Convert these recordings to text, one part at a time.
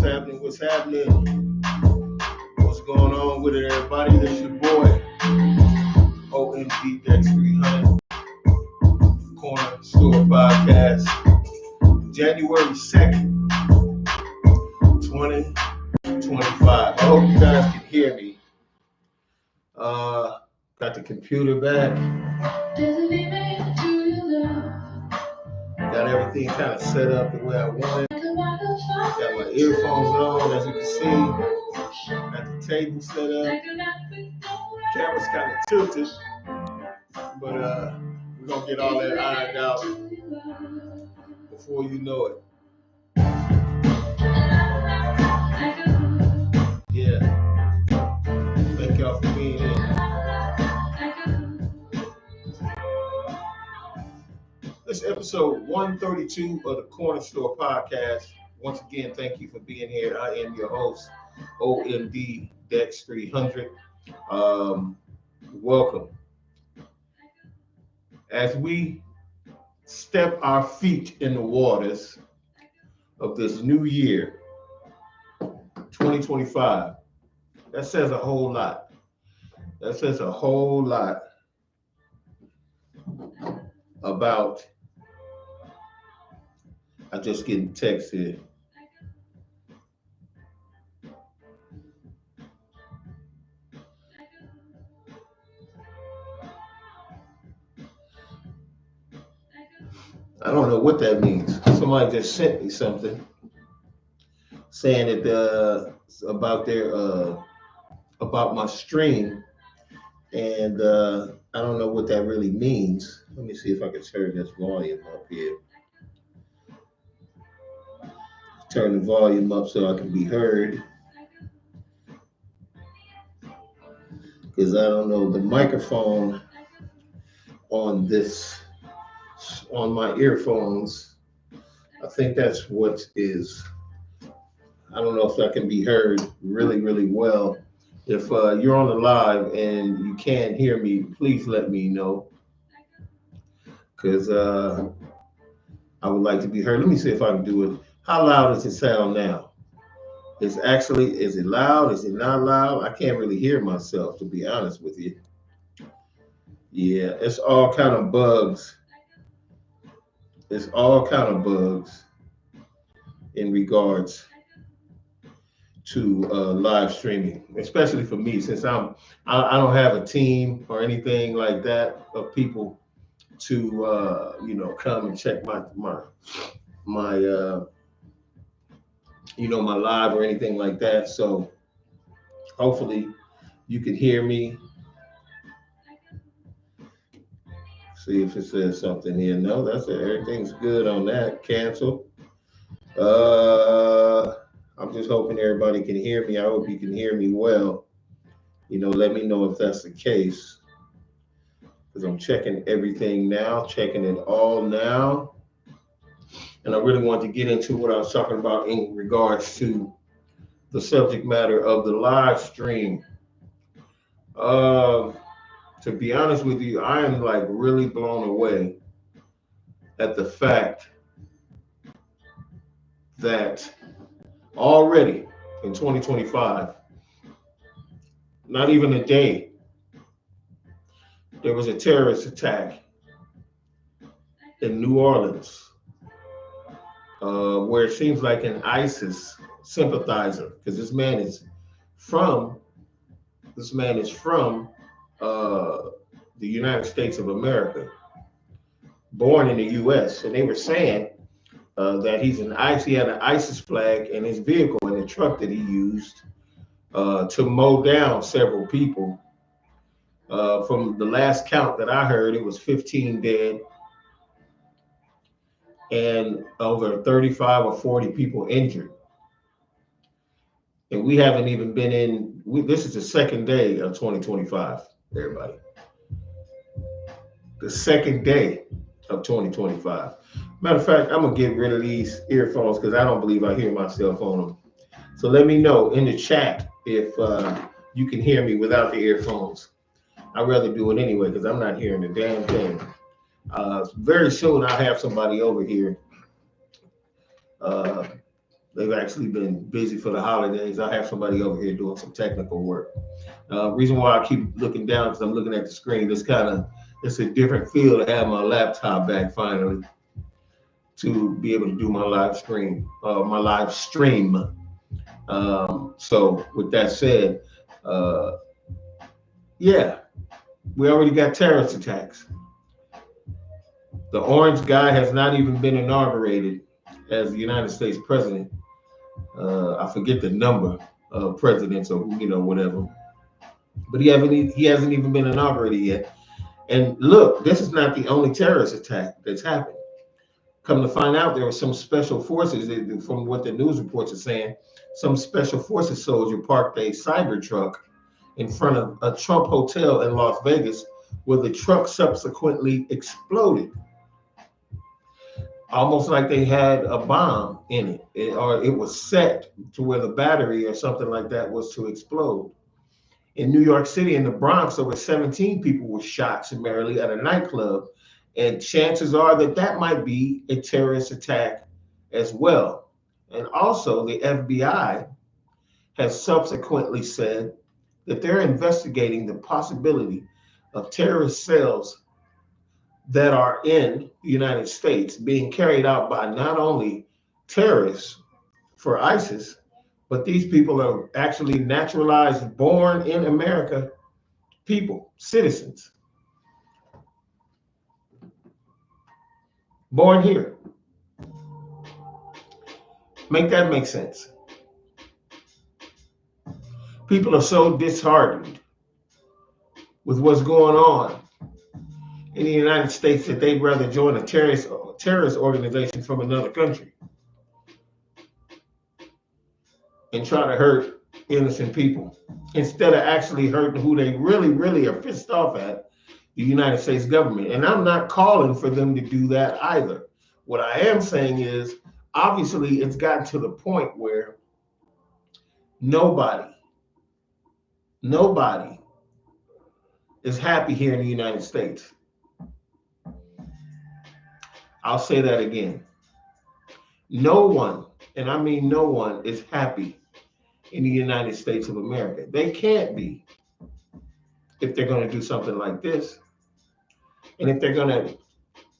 happening? What's happening? What's going on with it, everybody? This your boy, OMD-DEX300, Korner Store Podcast, January 2nd, 2025. I hope you guys can hear me. Got the computer back. Got everything kind of set up the way I want it. Got my earphones on, as you can see. Got the table set up. Camera's kind of tilted, but we're gonna get all that ironed out before you know it. Yeah. Thank y'all for being here. This is episode 132 of the Korner Store Podcast. Once again, thank you for being here. I am your host, OMD-DEX300. Welcome. As we step our feet in the waters of this new year, 2025, that says a whole lot. That says a whole lot about, I just getting text here. I don't know what that means. Somebody just sent me something saying that about my stream, and I don't know what that really means. Let me see if I can turn this volume up here. Turn the volume up so I can be heard. Because I don't know, the microphone on my earphones, I think that's what is. I don't know if I can be heard really, really well. If you're on the live and you can't hear me, please let me know. Because I would like to be heard. Let me see if I can do it. How loud does it sound now? Is it loud? Is it not loud? I can't really hear myself, to be honest with you. Yeah, it's all kind of bugs. It's all kind of bugs in regards to live streaming, especially for me, since I don't have a team or anything like that of people to come and check my my live or anything like that. So hopefully you can hear me. See if it says something here. No, that's it. Everything's good on that. Cancel. I'm just hoping everybody can hear me. I hope you can hear me well. Let me know if that's the case. Because I'm checking everything now, checking it all now. And I really want to get into what I was talking about in regards to the subject matter of the live stream. To be honest with you, I am like really blown away at the fact that already in 2025, not even a day, there was a terrorist attack in New Orleans, where it seems like an ISIS sympathizer, because this man is from the United States of America, born in the U.S., and they were saying that he had an ISIS flag in his vehicle, in the truck that he used to mow down several people. From the last count that I heard, it was 15 dead and over 35 or 40 people injured. And we haven't even been this is the second day of 2025, everybody. The second day of 2025. Matter of fact, I'm going to get rid of these earphones because I don't believe I hear myself on them. So let me know in the chat if you can hear me without the earphones. I'd rather do it anyway because I'm not hearing a damn thing. Very soon I'll have somebody over here They've actually been busy for the holidays. I have somebody over here doing some technical work. Reason why I keep looking down because I'm looking at the screen. It's a different feel to have my laptop back finally to be able to do my live stream. So with that said, uh, yeah, we already got terrorist attacks. The orange guy has not even been inaugurated as the United States president. I forget the number of presidents or whatever, but he hasn't even been inaugurated yet. And look, this is not the only terrorist attack that's happened. Come to find out, there were some special forces, from what the news reports are saying, some special forces soldier parked a cyber truck in front of a Trump hotel in Las Vegas, where the truck subsequently exploded. Almost like they had a bomb in it, or it was set to where the battery or something like that was to explode. In New York City, in the Bronx, over 17 people were shot summarily at a nightclub, and chances are that that might be a terrorist attack as well. And also, the FBI has subsequently said that they're investigating the possibility of terrorist cells that are in the United States being carried out by not only terrorists for ISIS, but these people are actually naturalized, born in America people, citizens, born here. Make that make sense. People are so disheartened with what's going on in the United States that they'd rather join a terrorist organization from another country and try to hurt innocent people instead of actually hurting who they really, really are pissed off at, the United States government. And I'm not calling for them to do that either. What I am saying is, obviously, it's gotten to the point where nobody is happy here in the United States. I'll say that again. No one, and I mean no one, is happy in the United States of America. They can't be if they're going to do something like this. And if they're going to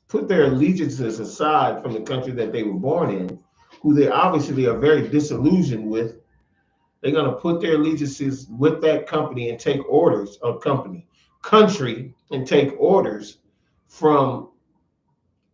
put their allegiances aside from the country that they were born in, who they obviously are very disillusioned with, they're going to put their allegiances with that company and take orders of country and take orders from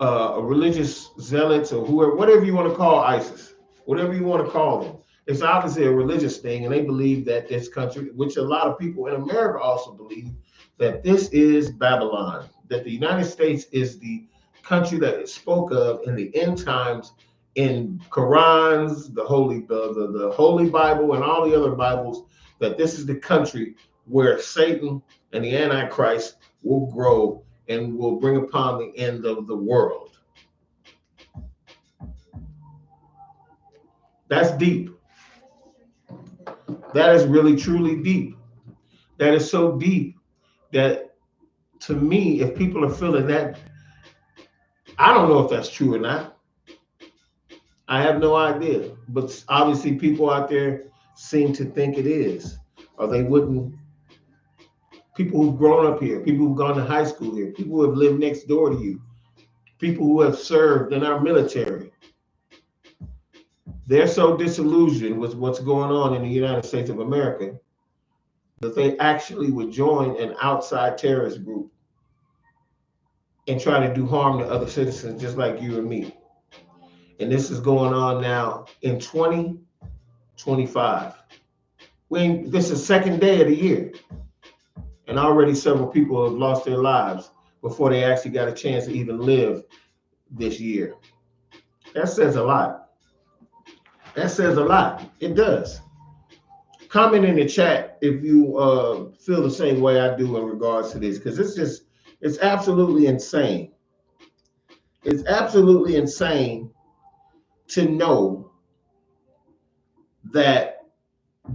religious zealots or whoever, whatever you want to call ISIS, whatever you want to call them. It's obviously a religious thing, and they believe that this country, which a lot of people in America also believe, that this is Babylon, that the United States is the country that is spoke of in the end times in Qurans, the Holy Bible, and all the other Bibles, that this is the country where Satan and the Antichrist will grow and will bring upon the end of the world. That's deep. That is really, truly deep. That is so deep that, to me, if people are feeling that, I don't know if that's true or not. I have no idea. But obviously people out there seem to think it is, or they wouldn't. People who've grown up here, people who've gone to high school here, people who have lived next door to you, people who have served in our military. They're so disillusioned with what's going on in the United States of America that they actually would join an outside terrorist group and try to do harm to other citizens just like you and me. And this is going on now in 2025. This is the second day of the year. And already several people have lost their lives before they actually got a chance to even live this year. That says a lot. That says a lot. It does. Comment in the chat if you feel the same way I do in regards to this, because it's absolutely insane. It's absolutely insane to know that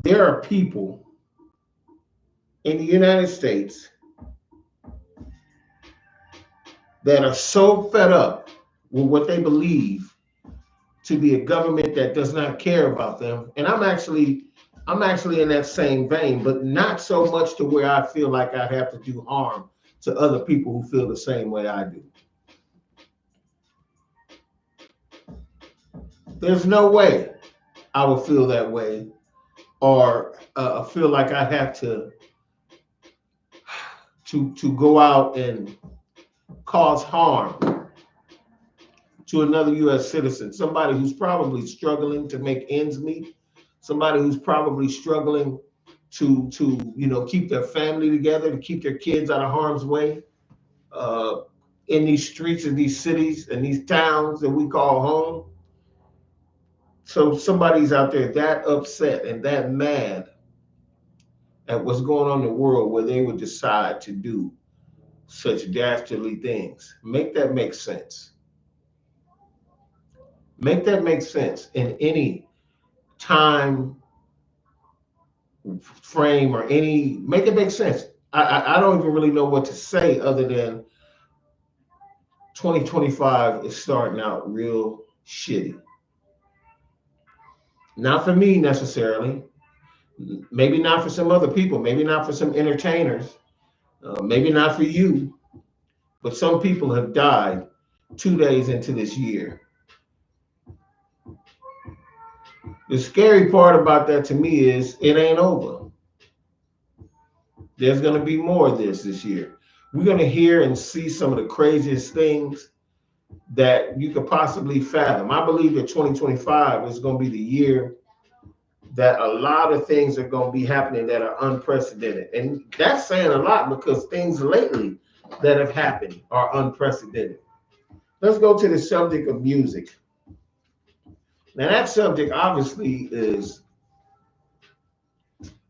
there are people in the United States that are so fed up with what they believe to be a government that does not care about them. And I'm actually in that same vein, but not so much to where I feel like I have to do harm to other people who feel the same way I do. There's no way I would feel that way, or feel like I have to go out and cause harm to another U.S. citizen, somebody who's probably struggling to make ends meet, somebody who's probably struggling to keep their family together, to keep their kids out of harm's way, in these streets of these cities and these towns that we call home. So somebody's out there that upset and that mad at what's going on in the world where they would decide to do such dastardly things. Make that make sense. Make that make sense in any time frame or any, make it make sense. I don't even really know what to say other than 2025 is starting out real shitty. Not for me necessarily, maybe not for some other people, maybe not for some entertainers, maybe not for you, but some people have died 2 days into this year. The scary part about that to me is it ain't over. There's going to be more of this year. We're going to hear and see some of the craziest things that you could possibly fathom. I believe that 2025 is going to be the year that a lot of things are going to be happening that are unprecedented. And that's saying a lot because things lately that have happened are unprecedented. Let's go to the subject of music. Now, that subject obviously is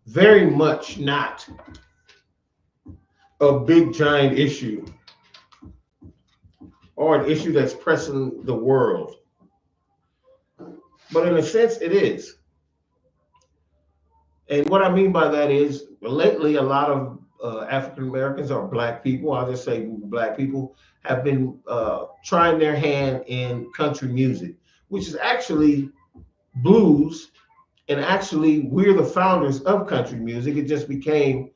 very much not a big giant issue or an issue that's pressing the world. But in a sense, it is. And what I mean by that is lately, a lot of African Americans or Black people, I'll just say Black people, have been trying their hand in country music, which is actually blues. And actually, we're the founders of country music. It just became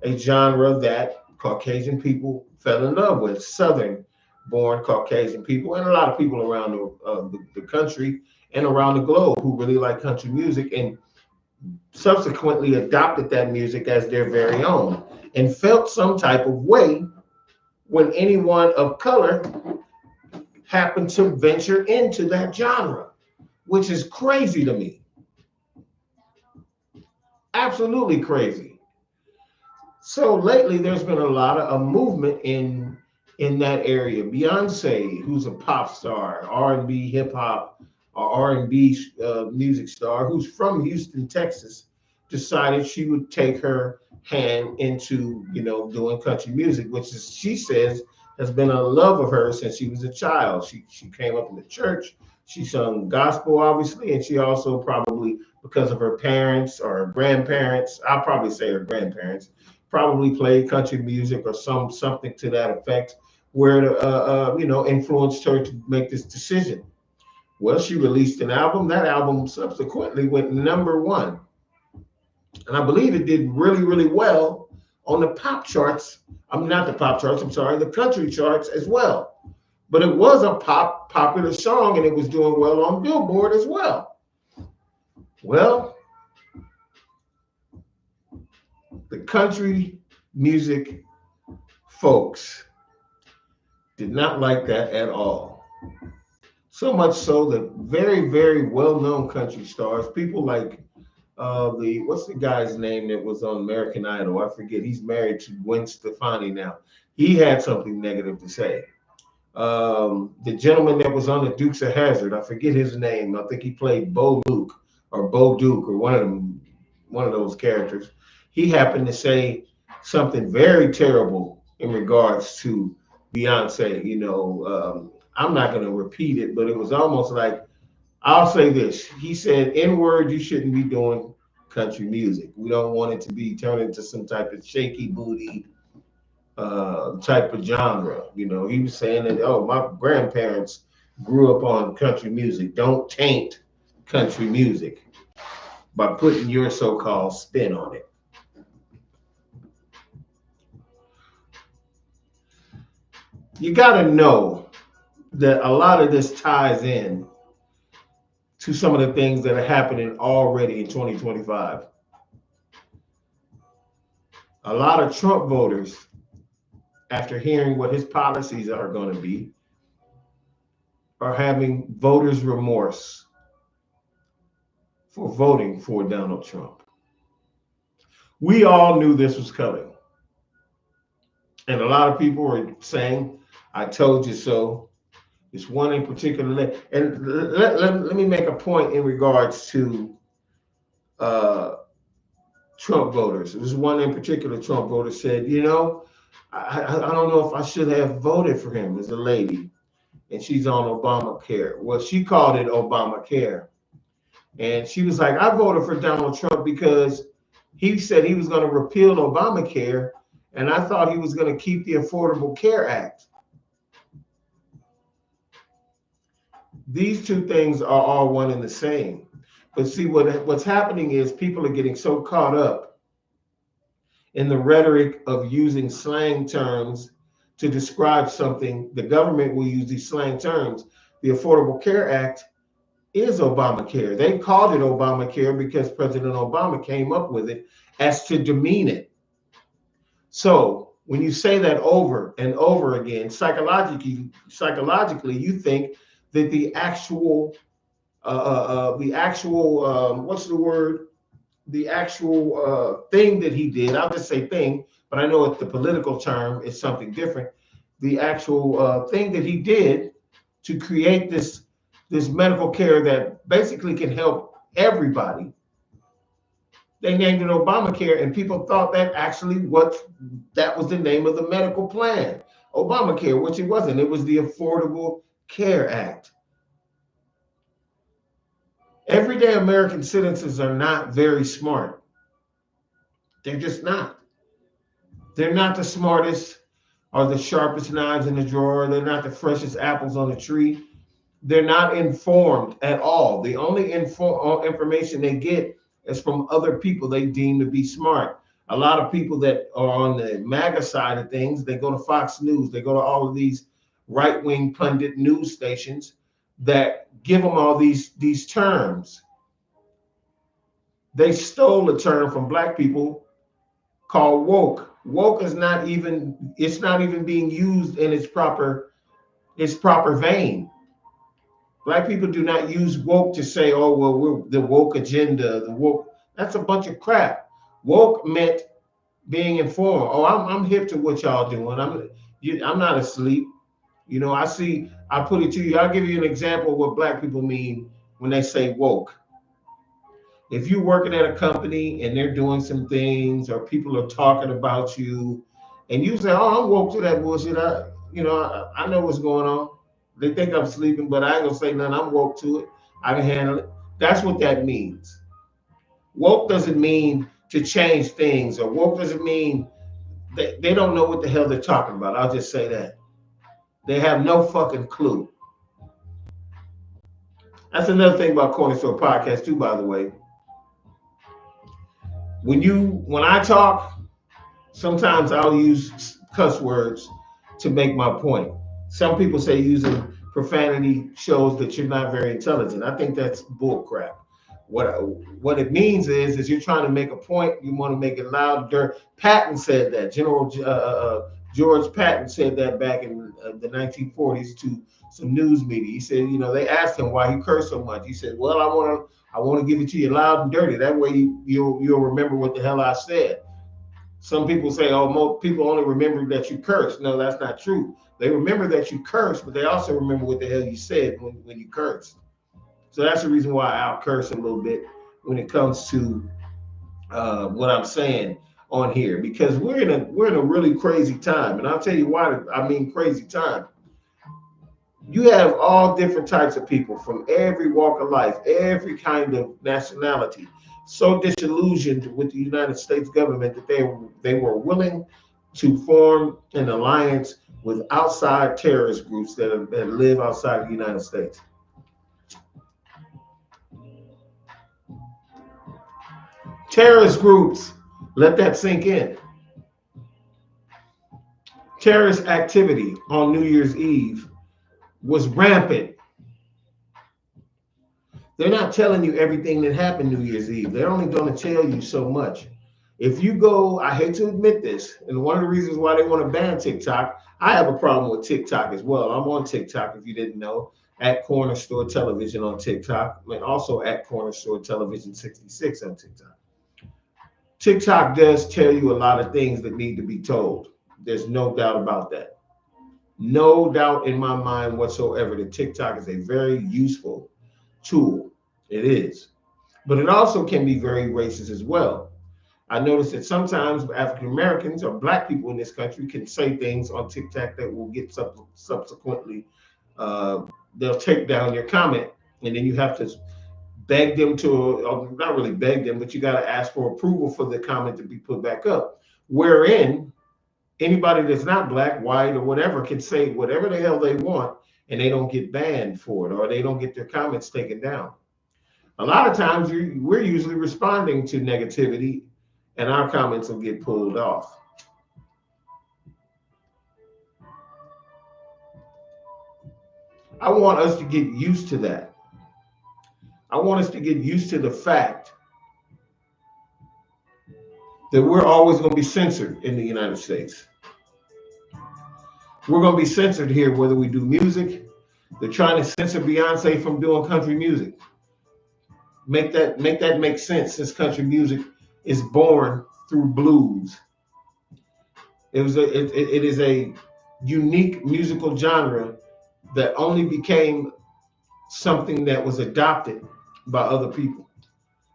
a genre that Caucasian people fell in love with, Southern-born Caucasian people, and a lot of people around the country and around the globe who really like country music and subsequently adopted that music as their very own and felt some type of way when anyone of color happened to venture into that genre, which is crazy to me. Absolutely crazy. So lately, there's been a lot of a movement in that area. Beyonce, who's a pop star, R&B, hip hop, or R&B music star, who's from Houston, Texas, decided she would take her hand into doing country music, which is, she says, has been a love of hers since she was a child. She came up in the church. She sung gospel, obviously, and she also probably, because of her parents or her grandparents, I'll probably say her grandparents, probably played country music or something to that effect, where it influenced her to make this decision. Well, she released an album. That album subsequently went #1, and I believe it did really, really well on the pop charts. Not the pop charts. I'm sorry, the country charts as well. But it was a popular song, and it was doing well on Billboard as well. Well, the country music folks did not like that at all. So much so that very, very well-known country stars, people like what's the guy's name that was on American Idol? I forget. He's married to Gwen Stefani now. He had something negative to say. The gentleman that was on the Dukes of Hazzard, I forget his name. I think he played Bo Duke or one of them, one of those characters. He happened to say something very terrible in regards to Beyonce. I'm not going to repeat it, but it was almost like, I'll say this. He said, N-word, you shouldn't be doing country music. We don't want it to be turned into some type of shaky booty type of genre. He was saying that, oh, my grandparents grew up on country music. Don't taint country music by putting your so-called spin on it. You got to know that a lot of this ties in to some of the things that are happening already in 2025. A lot of Trump voters, after hearing what his policies are going to be, are having voters' remorse for voting for Donald Trump. We all knew this was coming. And a lot of people are saying, I told you so. It's one in particular. And let me make a point in regards to Trump voters. It was one in particular Trump voter said, you know, I don't know if I should have voted for him. As a lady, and she's on Obamacare. Well, she called it Obamacare. And she was like, I voted for Donald Trump because he said he was going to repeal Obamacare, and I thought he was going to keep the Affordable Care Act. These two things are all one and the same. But see, what's happening is people are getting so caught up in the rhetoric of using slang terms to describe something. The government will use these slang terms. The Affordable Care Act is Obamacare. They called it Obamacare because President Obama came up with it as to demean it. So when you say that over and over again, psychologically, you think that the actual what's the word? The actual thing that he did. I'll just say thing, but I know it's the political term is something different. The actual thing that he did to create this medical care that basically can help everybody. They named it Obamacare, and people thought that actually that was the name of the medical plan, Obamacare, which it wasn't. It was the Affordable Care Act. Everyday American citizens are not very smart. They're just not. They're not the smartest or the sharpest knives in the drawer. They're not the freshest apples on the tree. They're not informed at all. The only information they get is from other people they deem to be smart. A lot of people that are on the MAGA side of things, they go to Fox News, they go to all of these right-wing pundit news stations that give them all these terms. They stole a term from black people called woke. Woke is not even being used in its proper vein. Black people do not use woke to say, oh, well, we're the woke agenda, the woke. That's a bunch of crap. Woke meant being informed. Oh, I'm hip to what y'all doing. I'm not asleep. You know, I put it to you. I'll give you an example of what black people mean when they say woke. If you're working at a company and they're doing some things or people are talking about you and you say, oh, I'm woke to that bullshit. I know what's going on. They think I'm sleeping, but I ain't gonna say nothing. I'm woke to it. I can handle it. That's what that means. Woke doesn't mean to change things, or woke doesn't mean they don't know what the hell they're talking about. I'll just say that. They have no fucking clue. That's another thing about Korner Store Podcast too, by the way. When I talk, sometimes I'll use cuss words to make my point. Some people say using profanity shows that you're not very intelligent. I think that's bull crap. What it means is you're trying to make a point. You want to make it loud. Patton said that. General George Patton said that back in the 1940s to some news media. He said, they asked him why he cursed so much. He said, well, I want to give it to you loud and dirty. That way you'll remember what the hell I said. Some people say, oh, most people only remember that you cursed. No, that's not true. They remember that you cursed, but they also remember what the hell you said when you cursed. So that's the reason why I'll curse a little bit when it comes to what I'm saying on here, because we're in a really crazy time. And I'll tell you why I mean crazy time. You have all different types of people from every walk of life, every kind of nationality, so disillusioned with the United States government that they were willing to form an alliance with outside terrorist groups that live outside of the United States. Terrorist groups, let that sink in. Terrorist activity on New Year's Eve was rampant. They're not telling you everything that happened New Year's Eve. They're only going to tell you so much. If you go, I hate to admit this, and one of the reasons why they want to ban TikTok, I have a problem with TikTok as well. I'm on TikTok, if you didn't know, at Corner Store Television on TikTok, and also at Corner Store Television 66 on TikTok. TikTok does tell you a lot of things that need to be told. There's no doubt about that. No doubt in my mind whatsoever that TikTok is a very useful tool. It is. But it also can be very racist as well. I noticed that sometimes African Americans or Black people in this country can say things on TikTok that will get subsequently, they'll take down your comment, and then you have to beg them to, or not really beg them, but you got to ask for approval for the comment to be put back up. Wherein anybody that's not Black, white, or whatever can say whatever the hell they want, and they don't get banned for it, or they don't get their comments taken down. A lot of times we're usually responding to negativity, and our comments will get pulled off. I want us to get used to that. I want us to get used to the fact that we're always going to be censored in the United States. We're going to be censored here, whether we do music. They're trying to censor Beyonce from doing country music. Make that make sense, since country music is born through blues. It is a unique musical genre that only became something that was adopted by other people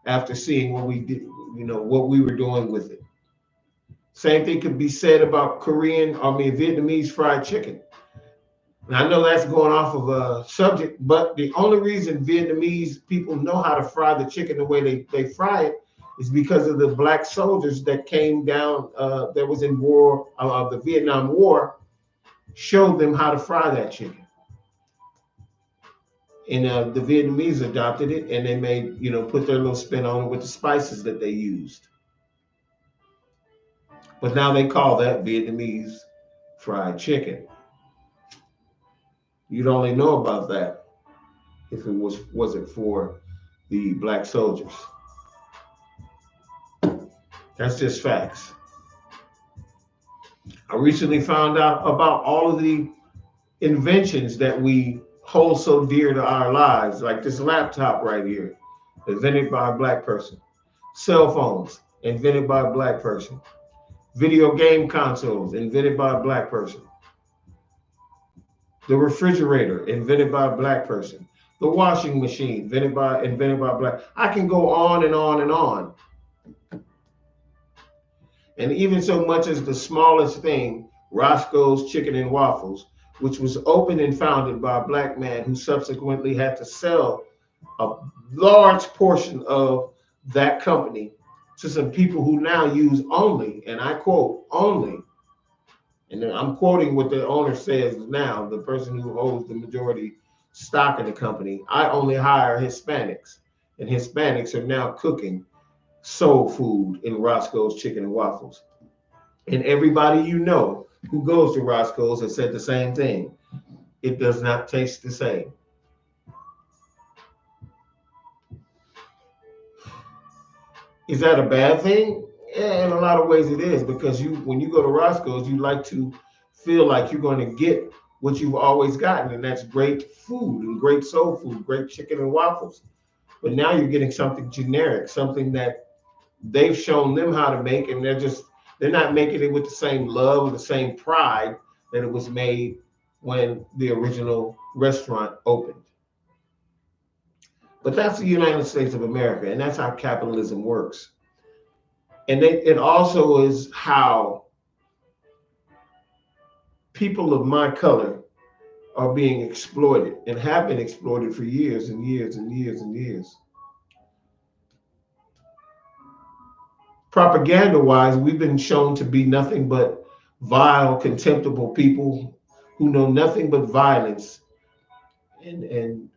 after seeing what we did, what we were doing with it. Same thing could be said about Vietnamese fried chicken. And I know that's going off of a subject, but the only reason Vietnamese people know how to fry the chicken the way they fry it is because of the Black soldiers that came down, that was in war, the Vietnam War, showed them how to fry that chicken. And the Vietnamese adopted it, and they made, put their little spin on it with the spices that they used. But now they call that Vietnamese fried chicken. You'd only know about that if it wasn't for the Black soldiers. That's just facts. I recently found out about all of the inventions that we hold so dear to our lives, like this laptop right here, invented by a Black person. Cell phones, invented by a Black person. Video game consoles, invented by a Black person. The refrigerator, invented by a Black person. The washing machine, invented by Black. I can go on and on and on. And even so much as the smallest thing, Roscoe's Chicken and Waffles, which was opened and founded by a Black man who subsequently had to sell a large portion of that company to some people who now use only, and I quote, only, and I'm quoting what the owner says now, the person who holds the majority stock in the company, I only hire Hispanics, and Hispanics are now cooking soul food in Roscoe's Chicken and Waffles. And everybody who goes to Roscoe's has said the same thing. It does not taste the same. Is that a bad thing? Yeah, in a lot of ways it is, because when you go to Roscoe's, you like to feel like you're going to get what you've always gotten, and that's great food and great soul food, great chicken and waffles. But now you're getting something generic, something that they've shown them how to make, and they're not making it with the same love or the same pride that it was made when the original restaurant opened. But that's the United States of America, and that's how capitalism works. And it also is how people of my color are being exploited and have been exploited for years and years and years and years. Propaganda-wise, we've been shown to be nothing but vile, contemptible people who know nothing but violence and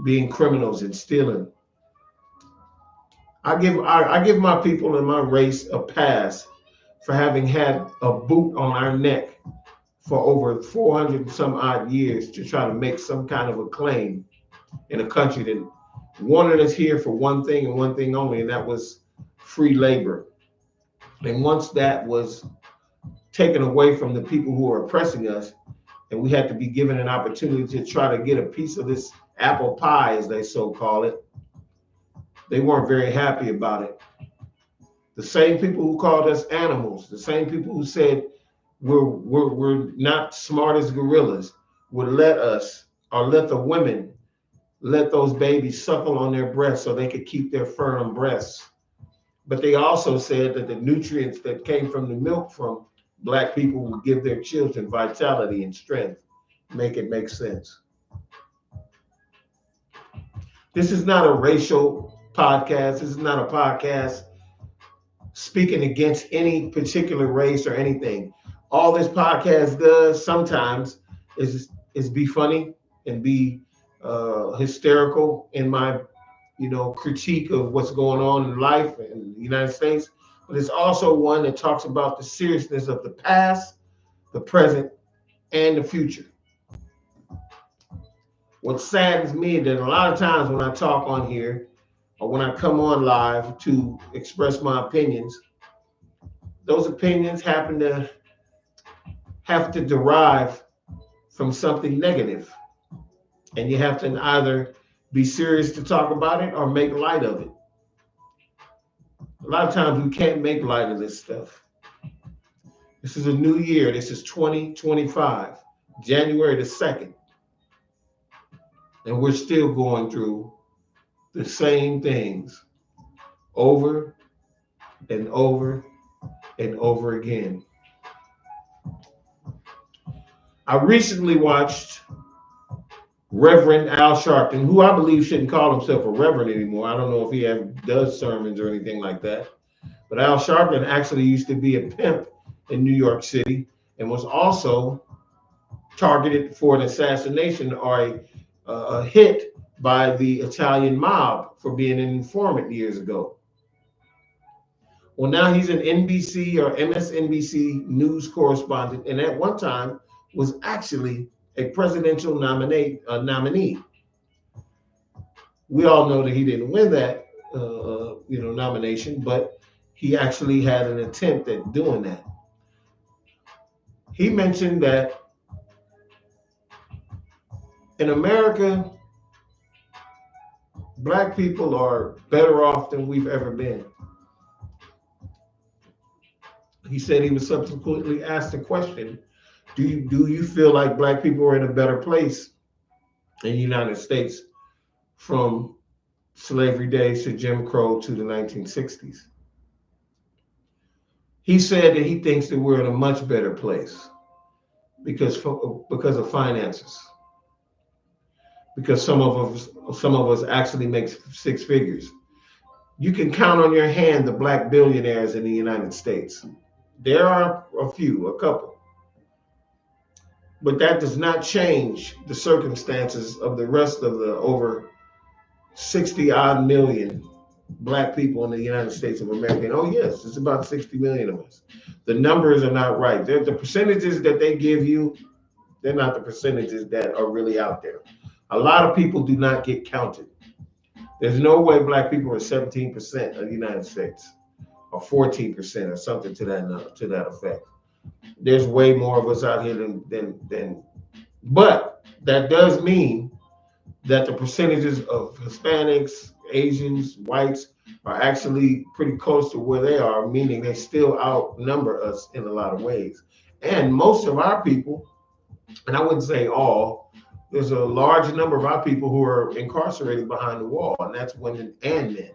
being criminals and stealing. I give my people in my race a pass for having had a boot on our neck for over 400 and some odd years to try to make some kind of a claim in a country that wanted us here for one thing and one thing only, and that was free labor. And once that was taken away from the people who were oppressing us, and we had to be given an opportunity to try to get a piece of this apple pie, as they so call it, they weren't very happy about it. The same people who called us animals, the same people who said we're not smart as gorillas, would let us, or let the women, let those babies suckle on their breasts so they could keep their firm breasts. But they also said that the nutrients that came from the milk from Black people would give their children vitality and strength. Make it make sense. This is not a racial podcast. This is not a podcast speaking against any particular race or anything. All this podcast does sometimes is be funny and be hysterical in my critique of what's going on in life in the United States. But it's also one that talks about the seriousness of the past, the present, and the future. What saddens me is that a lot of times when I talk on here or when I come on live to express my opinions, those opinions happen to have to derive from something negative. And you have to either be serious to talk about it or make light of it. A lot of times we can't make light of this stuff. This is a new year. This is 2025, January the 2nd. And we're still going through the same things over and over and over again. I recently watched Reverend Al Sharpton, who I believe shouldn't call himself a reverend anymore. I don't know if he does sermons or anything like that. But Al Sharpton actually used to be a pimp in New York City and was also targeted for an assassination or a hit by the Italian mob for being an informant years ago. Well, now he's an NBC or MSNBC news correspondent, and at one time was actually a presidential nominee. We all know that he didn't win that nomination, but he actually had an attempt at doing that. He mentioned that in America, Black people are better off than we've ever been. He said he was subsequently asked the question, do you feel like Black people are in a better place in the United States from slavery days to Jim Crow to the 1960s? He said that he thinks that we're in a much better place because of finances. Because some of us actually make six figures. You can count on your hand the Black billionaires in the United States. There are a couple. But that does not change the circumstances of the rest of the over 60 odd million Black people in the United States of America. And oh yes, it's about 60 million of us. The numbers are not right. The percentages that they give you, they're not the percentages that are really out there. A lot of people do not get counted. There's no way Black people are 17% of the United States or 14% or something to that effect. There's way more of us out here than but that does mean that the percentages of Hispanics, Asians, whites are actually pretty close to where they are, meaning they still outnumber us in a lot of ways. And most of our people, and I wouldn't say all, there's a large number of our people who are incarcerated behind the wall, and that's women and men.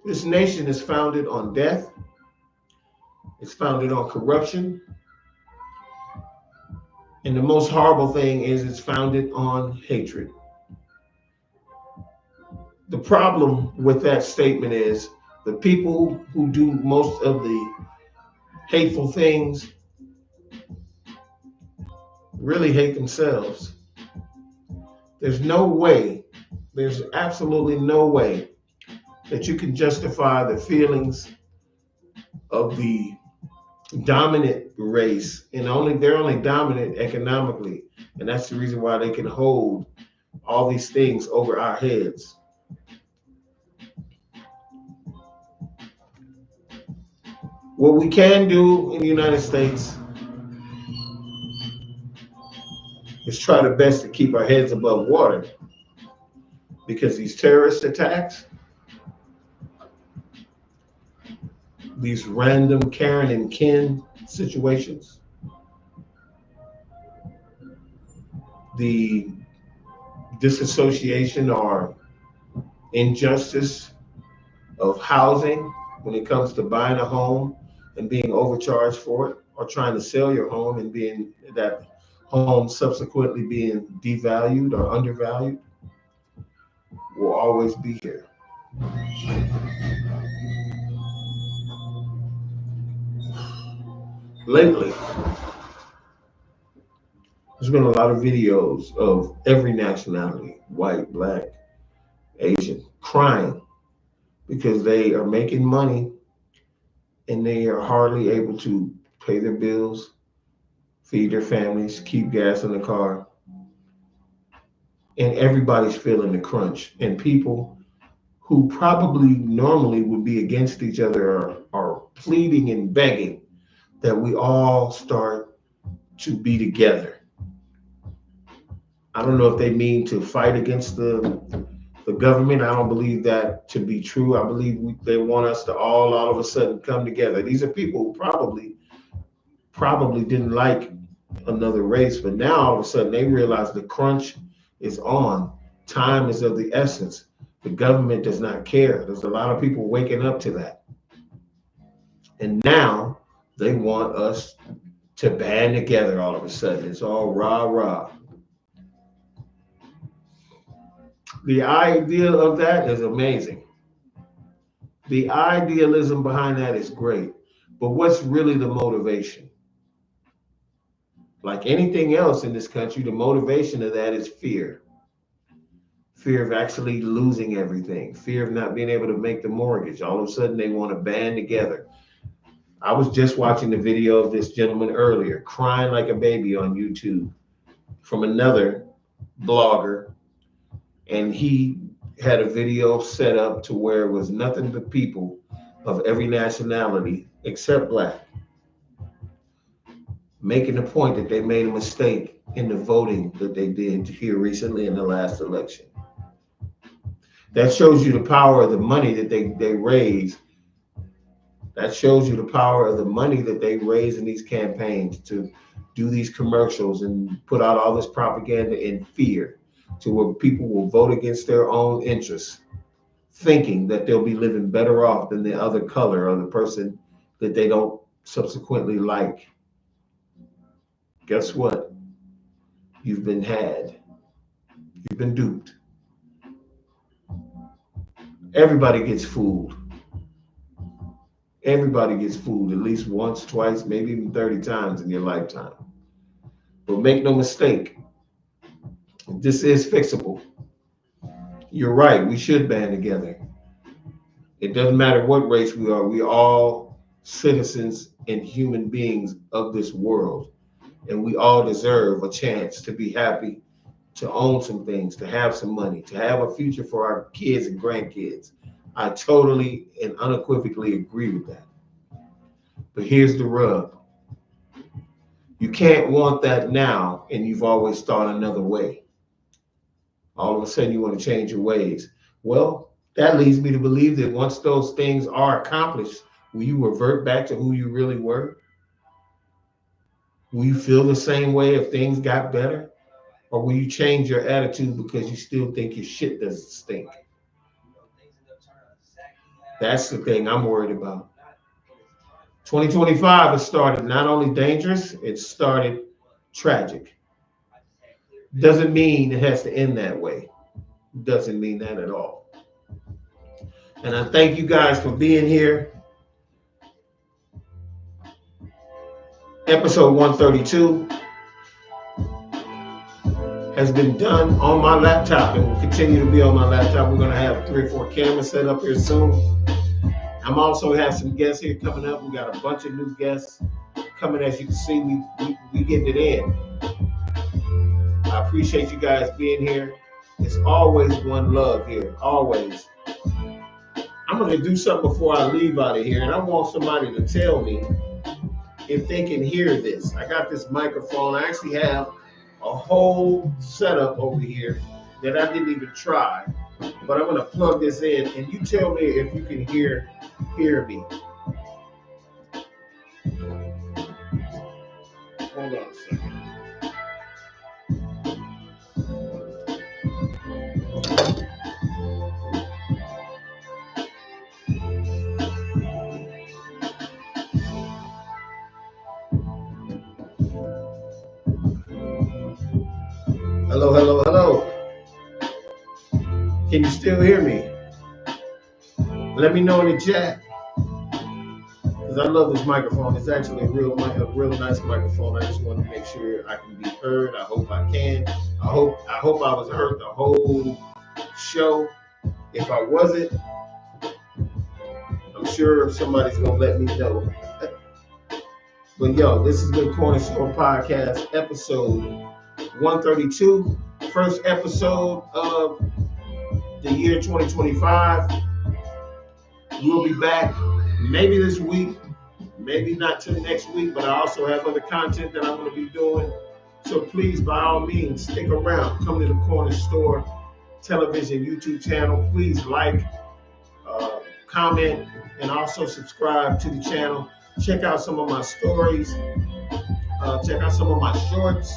This nation is founded on death. It's founded on corruption. And the most horrible thing is it's founded on hatred. The problem with that statement is The people who do most of the hateful things really hate themselves. There's no way, there's absolutely no way that you can justify the feelings of the dominant race, and they're only dominant economically, and that's the reason why they can hold all these things over our heads. What we can do in the United States is try the best to keep our heads above water, because these terrorist attacks, these random Karen and Ken situations, the disassociation or injustice of housing when it comes to buying a home and being overcharged for it, or trying to sell your home and being that home subsequently being devalued or undervalued, will always be here. Lately, there's been a lot of videos of every nationality, white, black, Asian, crying because they are making money and they are hardly able to pay their bills, feed their families, keep gas in the car. And everybody's feeling the crunch. And people who probably normally would be against each other are pleading and begging that we all start to be together. I don't know if they mean to fight against the government. I don't believe that to be true. I believe they want us to all of a sudden come together. These are people who probably didn't like another race, but now all of a sudden they realize the crunch is on. Time is of the essence. The government does not care. There's a lot of people waking up to that. And now they want us to band together all of a sudden. It's all rah rah. The idea of that is amazing. The idealism behind that is great. But what's really the motivation? Like anything else in this country, the motivation of that is fear. Fear of actually losing everything, fear of not being able to make the mortgage. All of a sudden, they want to band together. I was just watching the video of this gentleman earlier, crying like a baby on YouTube from another blogger. And he had a video set up to where it was nothing but people of every nationality except black, making the point that they made a mistake in the voting that they did here recently in the last election. That shows you the power of the money that they raise. That shows you the power of the money that they raise in these campaigns to do these commercials and put out all this propaganda in fear, to where people will vote against their own interests, thinking that they'll be living better off than the other color or the person that they don't subsequently like. Guess what? You've been had. You've been duped. Everybody gets fooled. Everybody gets fooled at least once, twice, maybe even 30 times in your lifetime. But make no mistake, this is fixable. You're right, we should band together. It doesn't matter what race we are, we're all citizens and human beings of this world. And we all deserve a chance to be happy, to own some things, to have some money, to have a future for our kids and grandkids. I totally and unequivocally agree with that. But here's the rub. You can't want that now, and you've always thought another way. All of a sudden, you want to change your ways. Well, that leads me to believe that once those things are accomplished, will you revert back to who you really were? Will you feel the same way if things got better? Or will you change your attitude because you still think your shit doesn't stink? That's the thing I'm worried about. 2025 has started not only dangerous, it started tragic. Doesn't mean it has to end that way. Doesn't mean that at all. And I thank you guys for being here. Episode 132 has been done on my laptop and will continue to be on my laptop. We're going to have 3 or 4 cameras set up here soon. I'm also have some guests here coming up. We got a bunch of new guests coming. As you can see, we getting it in. I appreciate you guys being here. It's always one love here, always. I'm going to do something before I leave out of here, and I want somebody to tell me if they can hear this. I got this microphone. I actually have a whole setup over here that I didn't even try, but I'm going to plug this in, and you tell me if you can hear me. Hold on a second. Hello, hello, hello. Can you still hear me? Let me know in the chat. Because I love this microphone. It's actually a real nice microphone. I just want to make sure I can be heard. I hope I can. I hope I was heard the whole show. If I wasn't, I'm sure somebody's going to let me know. But yo, this is the Korner Store Podcast, episode 132, first episode of the year 2025. We'll be back maybe this week, maybe not till next week, but I also have other content that I'm going to be doing. So please, by all means, stick around. Come to the Korner Store television YouTube channel. Please like, comment, and also subscribe to the channel. Check out some of my stories. Check out some of my shorts.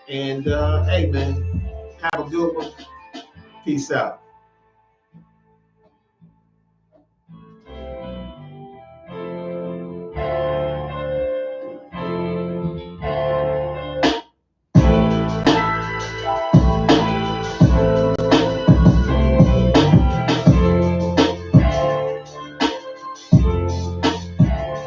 And hey, man, have a good one. Peace out.